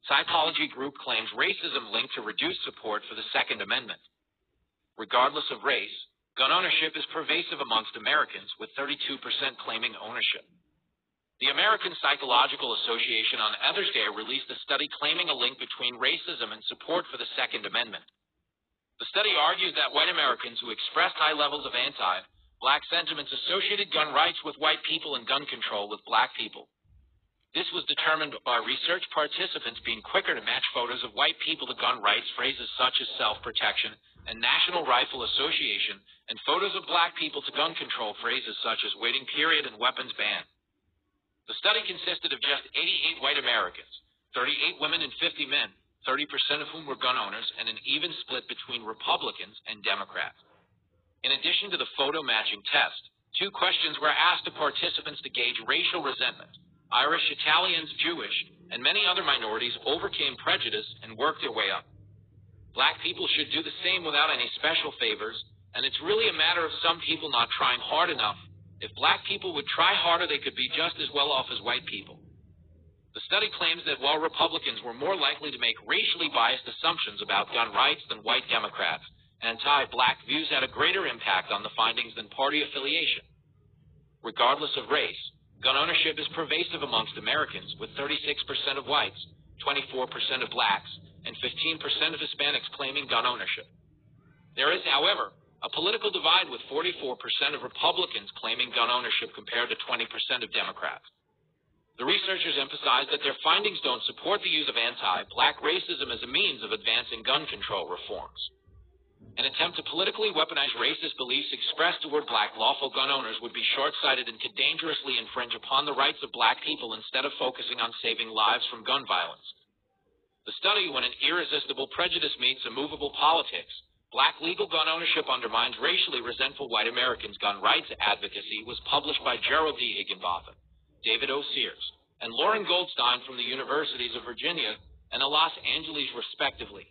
Psychology group claims racism linked to reduced support for the Second Amendment. Regardless of race, gun ownership is pervasive amongst Americans, with 32% claiming ownership. The American Psychological Association on Mother's Day released a study claiming a link between racism and support for the Second Amendment. The study argues that white Americans who expressed high levels of anti-black sentiments associated gun rights with white people and gun control with black people. This was determined by research participants being quicker to match photos of white people to gun rights phrases such as self-protection and National Rifle Association, and photos of black people to gun control phrases such as waiting period and weapons ban. The study consisted of just 88 white Americans, 38 women and 50 men, 30% of whom were gun owners, and an even split between Republicans and Democrats. In addition to the photo matching test, 2 questions were asked to participants to gauge racial resentment. Irish, Italians, Jewish, and many other minorities overcame prejudice and worked their way up. Black people should do the same without any special favors, and it's really a matter of some people not trying hard enough. If black people would try harder, they could be just as well off as white people. The study claims that while Republicans were more likely to make racially biased assumptions about gun rights than white Democrats, anti-black views had a greater impact on the findings than party affiliation. Regardless of race, gun ownership is pervasive amongst Americans, with 36% of whites, 24% of blacks, and 15% of Hispanics claiming gun ownership. There is, however, a political divide, with 44% of Republicans claiming gun ownership compared to 20% of Democrats. The researchers emphasize that their findings don't support the use of anti-black racism as a means of advancing gun control reforms. An attempt to politically weaponize racist beliefs expressed toward black lawful gun owners would be short-sighted and could dangerously infringe upon the rights of black people instead of focusing on saving lives from gun violence. The study, When an Irresistible Prejudice Meets Immovable Politics, Black Legal Gun Ownership Undermines Racially Resentful White Americans' Gun Rights Advocacy, was published by Gerald D. Higginbotham, David O. Sears, and Lauren Goldstein from the Universities of Virginia and Los Angeles, respectively.